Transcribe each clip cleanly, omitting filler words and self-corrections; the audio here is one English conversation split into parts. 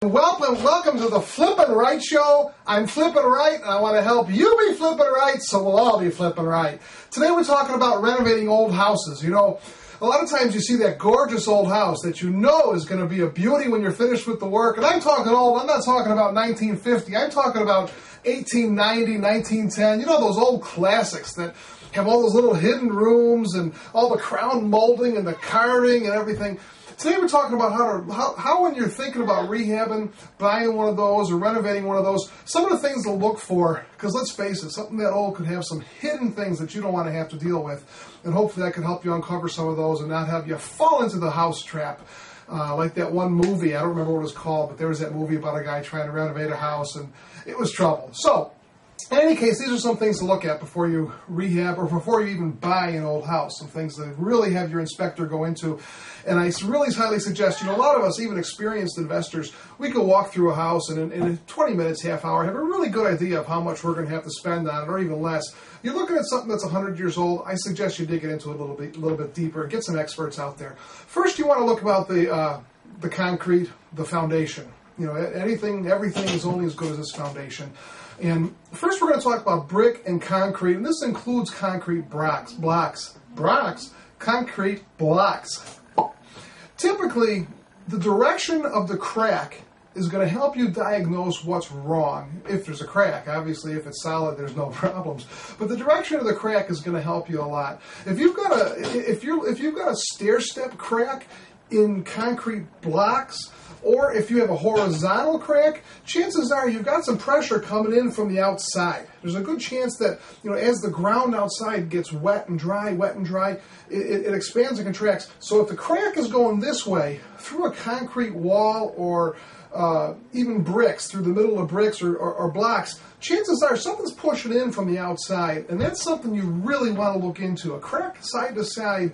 Welcome to the Flippin' Right Show. I'm Flippin' Right, and I want to help you be flippin' right, so we'll all be flippin' right. Today we're talking about renovating old houses. You know, a lot of times you see that gorgeous old house that you know is going to be a beauty when you're finished with the work. And I'm talking old, I'm not talking about 1950. I'm talking about 1890, 1910. You know, those old classics that have all those little hidden rooms and all the crown molding and the carving and everything. Today we're talking about how when you're thinking about rehabbing, buying one of those or renovating one of those, some of the things to look for, because let's face it, something that old could have some hidden things that you don't want to have to deal with, and hopefully that can help you uncover some of those and not have you fall into the house trap. Like that one movie, I don't remember what it was called, but there was that movie about a guy trying to renovate a house, and it was trouble. So, in any case, these are some things to look at before you rehab or before you even buy an old house. Some things to really have your inspector go into. And I really highly suggest, you know, a lot of us, even experienced investors, we could walk through a house and in 20 minutes, half hour, have a really good idea of how much we're going to have to spend on it, or even less. You're looking at something that's 100 years old, I suggest you dig into it a little bit deeper, get some experts out there. First, you want to look about the concrete, the foundation. You know, everything is only as good as its foundation. And first we're going to talk about brick and concrete, and this includes concrete concrete blocks. Typically, the direction of the crack is going to help you diagnose what's wrong. If there's a crack, obviously, if it's solid, there's no problems. But the direction of the crack is going to help you a lot. If you've got a stair step crack in concrete blocks, or if you have a horizontal crack, chances are you've got some pressure coming in from the outside. There's a good chance that, you know, as the ground outside gets wet and dry, it expands and contracts. So if the crack is going this way through a concrete wall or even bricks, through the middle of bricks or blocks, chances are something's pushing in from the outside, and that's something you really want to look into. A crack side to side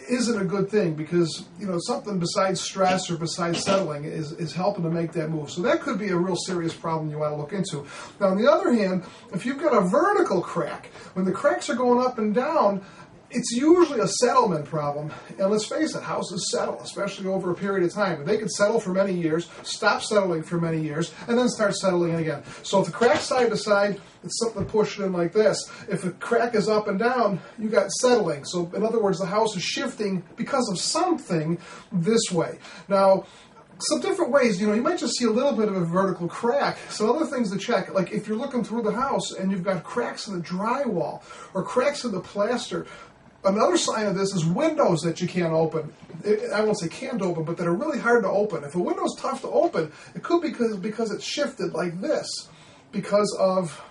isn't a good thing because, you know, something besides stress or besides settling is helping to make that move. So that could be a real serious problem you want to look into. Now, on the other hand, if you've got a vertical crack, when the cracks are going up and down, it's usually a settlement problem. And let's face it, houses settle, especially over a period of time. They could settle for many years, stop settling for many years, and then start settling again. So if the crack side to side, it's something pushing in like this. If the crack is up and down, you got settling. So in other words, the house is shifting because of something this way. Now, some different ways, you know, you might just see a little bit of a vertical crack. Some other things to check, like if you're looking through the house and you've got cracks in the drywall or cracks in the plaster. Another sign of this is windows that you can't open. I won't say can't open, but that are really hard to open. If a window's tough to open, it could be because it's shifted like this because of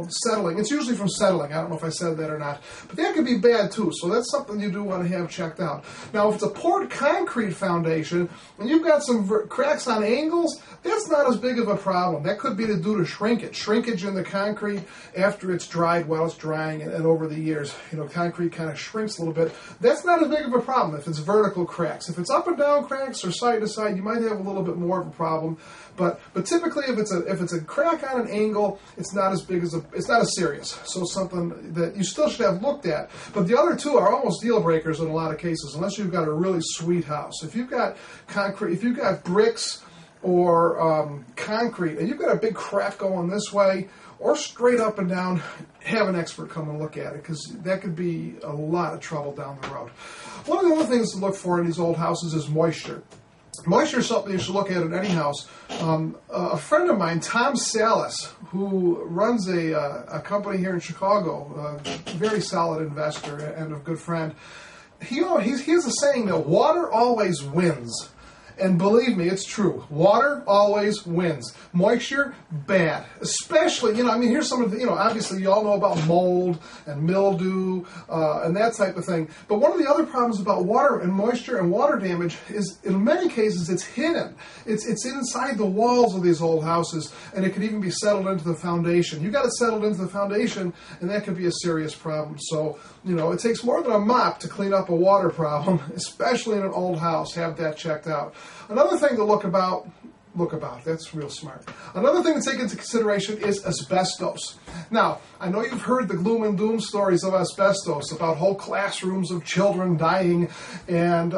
settling. It's usually from settling. I don't know if I said that or not. But that could be bad too, so that's something you do want to have checked out. Now, if it's a poured concrete foundation and you've got some cracks on angles, that's not as big of a problem. That could be due to shrinkage in the concrete after it's dried while it's drying and over the years. You know, concrete kind of shrinks a little bit. That's not as big of a problem if it's vertical cracks. If it's up and down cracks or side to side, you might have a little bit more of a problem. But typically, if it's a crack on an angle, it's not as serious. So something that you still should have looked at. But the other two are almost deal breakers in a lot of cases, unless you've got a really sweet house. If you've got concrete, if you've got bricks or concrete, and you've got a big crack going this way or straight up and down, have an expert come and look at it, because that could be a lot of trouble down the road. One of the other things to look for in these old houses is moisture. Moisture is something you should look at in any house. A friend of mine, Tom Salas, who runs a company here in Chicago, a very solid investor and a good friend, he has a saying that water always wins. And believe me, it's true. Water always wins. Moisture, bad. Especially, here's some of the, obviously you all know about mold and mildew and that type of thing. But one of the other problems about water and moisture and water damage is, in many cases, it's hidden. It's inside the walls of these old houses, and it could even be settled into the foundation. You got it settled into the foundation, and that could be a serious problem. So, it takes more than a mop to clean up a water problem, especially in an old house. Have that checked out. Another thing to look about look about. That's real smart. Another thing to take into consideration is asbestos. Now, I know you've heard the gloom and doom stories of asbestos, about whole classrooms of children dying and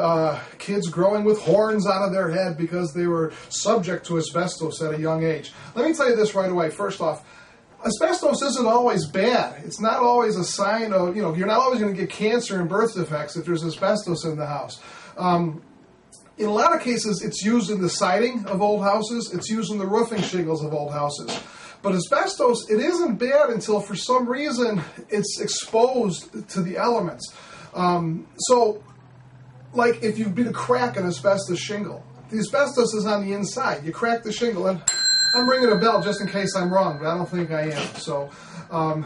kids growing with horns out of their head because they were subject to asbestos at a young age. Let me tell you this right away. First off, asbestos isn't always bad. It's not always a sign of, you're not always going to get cancer and birth defects if there's asbestos in the house. In a lot of cases, it's used in the siding of old houses. It's used in the roofing shingles of old houses. But asbestos, it isn't bad until for some reason it's exposed to the elements. So, like if you beat a crack in asbestos shingle, the asbestos is on the inside. You crack the shingle, and I'm ringing a bell just in case I'm wrong, but I don't think I am. So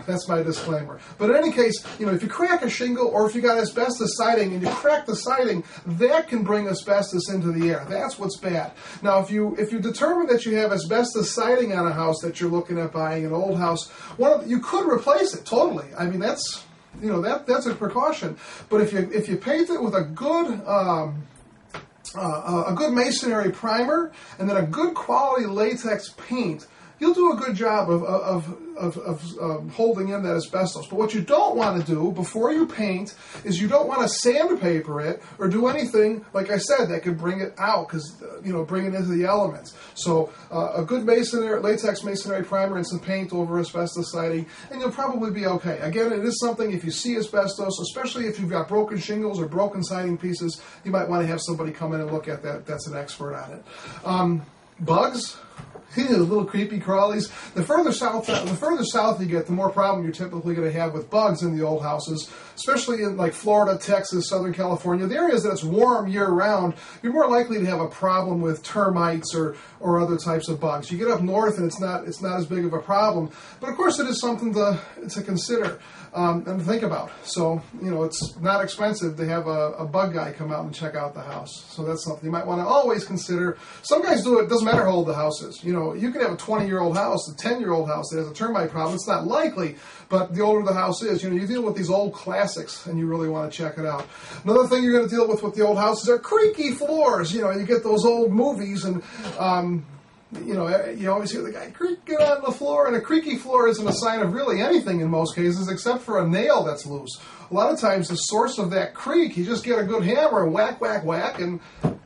that's my disclaimer. But in any case, if you crack a shingle or if you got asbestos siding and you crack the siding, that can bring asbestos into the air. That's what's bad. Now, if you determine that you have asbestos siding on a house that you're looking at buying, an old house, you could replace it totally. I mean, that's a precaution. But if you paint it with a good masonry primer and then a good quality latex paint, you'll do a good job of holding in that asbestos. But what you don't want to do before you paint is you don't want to sandpaper it or do anything, like I said, that could bring it out, because bring it into the elements. So a good latex masonry primer and some paint over asbestos siding, and you'll probably be okay. Again, it is something, if you see asbestos, especially if you've got broken shingles or broken siding pieces, you might want to have somebody come in and look at that. That's an expert on it. Bugs. Little creepy crawlies. The further south you get, the more problem you're typically going to have with bugs in the old houses, especially in like Florida, Texas, Southern California. The areas that it's warm year-round, you're more likely to have a problem with termites or other types of bugs. You get up north and it's not as big of a problem. But of course, it is something to consider and to think about. So, it's not expensive to have a bug guy come out and check out the house. So that's something you might want to always consider. Some guys do it. It doesn't matter how old the house is. You can have a 20-year-old house, a 10-year-old house that has a termite problem. It's not likely, but the older the house is, you deal with these old classics, and you really want to check it out. Another thing you're going to deal with the old houses are creaky floors. You get those old movies, and you always hear the guy creaking on the floor, and a creaky floor isn't a sign of really anything in most cases, except for a nail that's loose. A lot of times, the source of that creak, you just get a good hammer and whack, whack, whack, and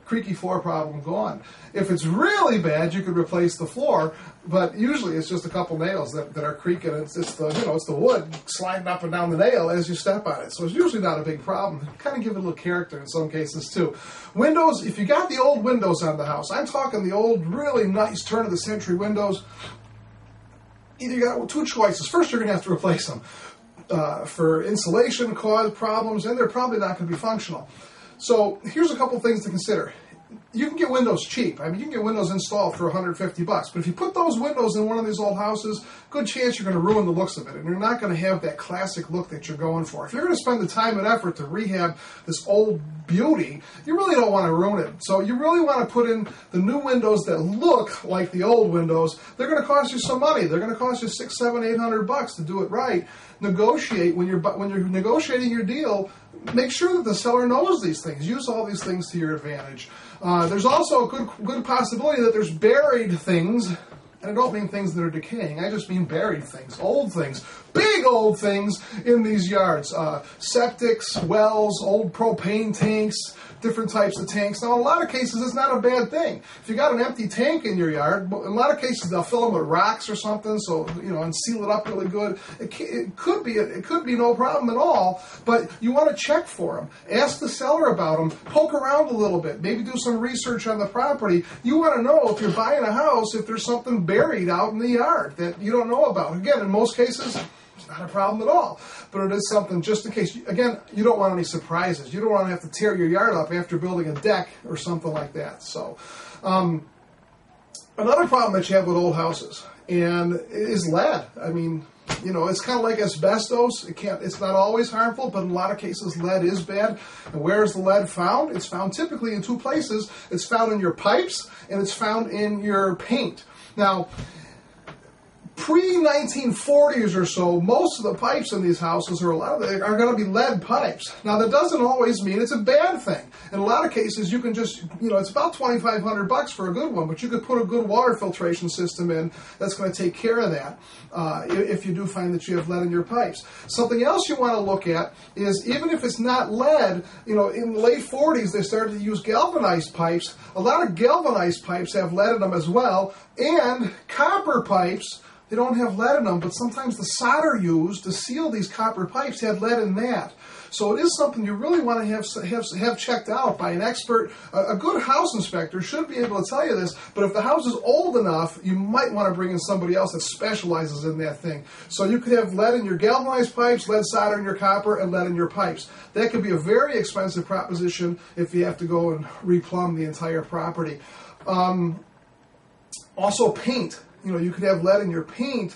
creaky floor problem gone. If it's really bad, you could replace the floor, but usually it's just a couple nails that are creaking. It's the wood sliding up and down the nail as you step on it. So it's usually not a big problem. Kind of give it a little character in some cases too. Windows, if you got the old windows on the house, I'm talking the old, really nice turn-of-the-century windows, either you got two choices. First, you're going to have to replace them for insulation cause problems, and they're probably not going to be functional. So here's a couple things to consider. You can get windows cheap. I mean, you can get windows installed for $150. But if you put those windows in one of these old houses, good chance you're going to ruin the looks of it, and you're not going to have that classic look that you're going for. If you're going to spend the time and effort to rehab this old beauty, you really don't want to ruin it. So you really want to put in the new windows that look like the old windows. They're going to cost you some money. They're going to cost you $600, $700, $800 to do it right. Negotiate when you're negotiating your deal. Make sure that the seller knows these things. Use all these things to your advantage. There's also a good possibility that there's buried things, and I don't mean things that are decaying. I just mean buried things, old things, big old things in these yards. Septics, wells, old propane tanks, different types of tanks. Now, in a lot of cases, it's not a bad thing. If you got an empty tank in your yard, in a lot of cases, they'll fill them with rocks or something, so and seal it up really good. It could be no problem at all, but you want to check for them. Ask the seller about them. Poke around a little bit. Maybe do some research on the property. You want to know, if you're buying a house, if there's something buried out in the yard that you don't know about. Again, in most cases, it's not a problem at all, but it is something just in case. Again, you don't want any surprises. You don't want to have to tear your yard up after building a deck or something like that. So, another problem that you have with old houses is lead. I mean, it's kind of like asbestos. It's not always harmful, but in a lot of cases, lead is bad. And where is the lead found? It's found typically in two places. It's found in your pipes, and it's found in your paint. Now, pre-1940s or so, most of the pipes in these houses, or a lot of them, are going to be lead pipes. Now, that doesn't always mean it's a bad thing. In a lot of cases, you can just, it's about $2,500 for a good one, but you could put a good water filtration system in that's going to take care of that if you do find that you have lead in your pipes. Something else you want to look at is, even if it's not lead, in the late 40s, they started to use galvanized pipes. A lot of galvanized pipes have lead in them as well, and copper pipes. They don't have lead in them, but sometimes the solder used to seal these copper pipes had lead in that. So it is something you really want to have checked out by an expert. A good house inspector should be able to tell you this, but if the house is old enough, you might want to bring in somebody else that specializes in that thing. So you could have lead in your galvanized pipes, lead solder in your copper, and lead in your pipes. That could be a very expensive proposition if you have to go and replumb the entire property. Also paint. You could have lead in your paint,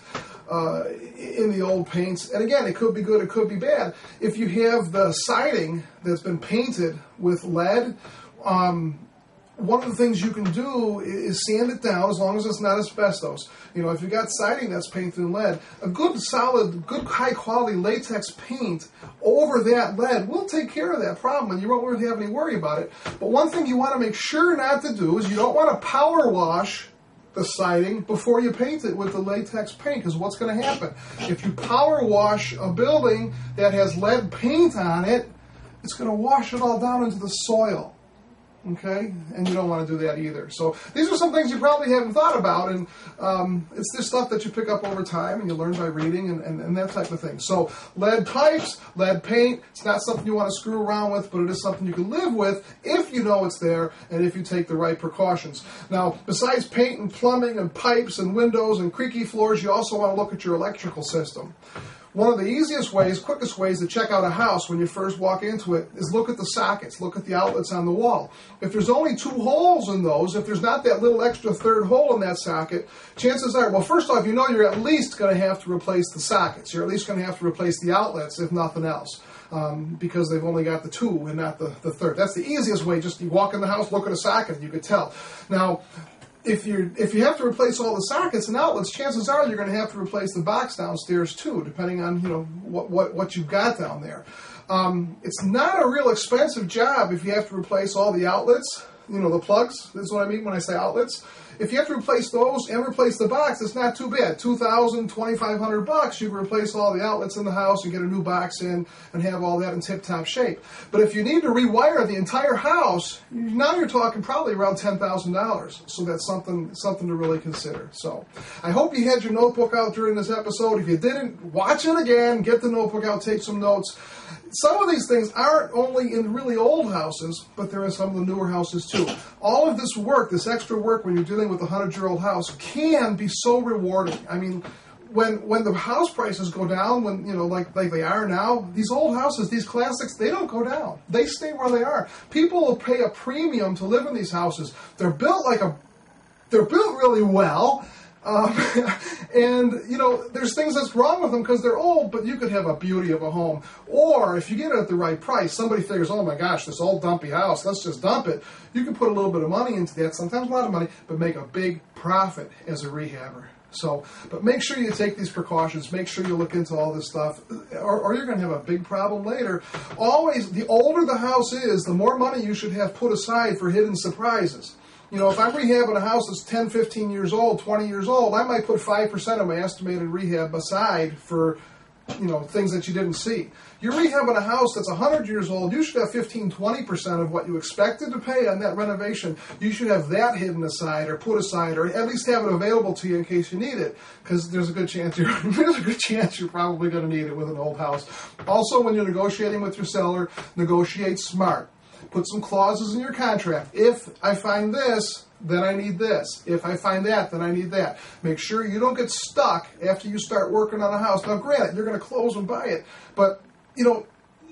in the old paints. And again, it could be good, it could be bad. If you have the siding that's been painted with lead, one of the things you can do is sand it down, as long as it's not asbestos. If you've got siding that's painted in lead, a good solid, good high quality latex paint over that lead will take care of that problem, and you won't really have any worry about it. But one thing you want to make sure not to do is you don't want to power wash the siding before you paint it with the latex paint, because what's going to happen? If you power wash a building that has lead paint on it, it's going to wash it all down into the soil. Okay? And you don't want to do that either. So these are some things you probably haven't thought about, and it's this stuff that you pick up over time and you learn by reading and that type of thing. So lead pipes, lead paint, it's not something you want to screw around with, but it is something you can live with if you know it's there and if you take the right precautions. Now, besides paint and plumbing and pipes and windows and creaky floors, you also want to look at your electrical system. One of the easiest ways, quickest ways to check out a house when you first walk into it is look at the sockets, look at the outlets on the wall. If there's only 2 holes in those, if there's not that little extra third hole in that socket, chances are, well, first off, you're at least going to have to replace the sockets. You're at least going to have to replace the outlets, if nothing else, because they've only got the 2 and not the third. That's the easiest way. Just you walk in the house, look at a socket, and you could tell. Now, if you have to replace all the sockets and outlets, chances are you're going to have to replace the box downstairs too, depending on what you've got down there. It's not a real expensive job if you have to replace all the outlets, the plugs. That's what I mean when I say outlets. If you have to replace those and replace the box, it's not too bad. $2,000, $2,500, you can replace all the outlets in the house and get a new box in and have all that in tip-top shape. But if you need to rewire the entire house, now you're talking probably around $10,000. So that's something to really consider. So I hope you had your notebook out during this episode. If you didn't, watch it again, get the notebook out, take some notes. Some of these things aren't only in really old houses, but they're in some of the newer houses too. All of this work, this extra work when you're dealing with a 100-year-old house, can be so rewarding. I mean, when the house prices go down, when like they are now, these old houses, these classics, they don't go down. They stay where they are. People will pay a premium to live in these houses. They're built really well. And there's things that's wrong with them because they're old, but you could have a beauty of a home. Or if you get it at the right price, somebody figures, oh my gosh, this old dumpy house, let's just dump it. You can put a little bit of money into that, sometimes a lot of money, but make a big profit as a rehabber. So, but make sure you take these precautions. Make sure you look into all this stuff, or you're going to have a big problem later. Always, the older the house is, the more money you should have put aside for hidden surprises. If I'm rehabbing a house that's 10, 15 years old, 20 years old, I might put 5% of my estimated rehab aside for, things that you didn't see. You're rehabbing a house that's 100 years old, you should have 15, 20% of what you expected to pay on that renovation. You should have that hidden aside or put aside, or at least have it available to you in case you need it, because there's a good chance you're probably going to need it with an old house. Also, when you're negotiating with your seller, negotiate smart. Put some clauses in your contract. If I find this, then I need this. If I find that, then I need that. Make sure you don't get stuck after you start working on a house. Now, granted, you're going to close and buy it, but,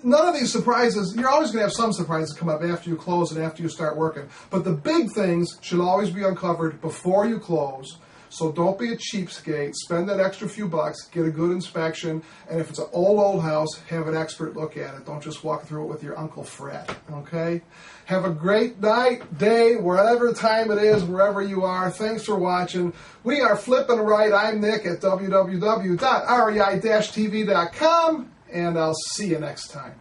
none of these surprises, you're always going to have some surprises come up after you close and after you start working. But the big things should always be uncovered before you close, So don't be a cheapskate. Spend that extra few bucks, get a good inspection, and if it's an old house, have an expert look at it. Don't just walk through it with your Uncle Fred, okay? Have a great night, day, wherever time it is, wherever you are. Thanks for watching. We are Flippin' Right. I'm Nick at www.rei-tv.com, and I'll see you next time.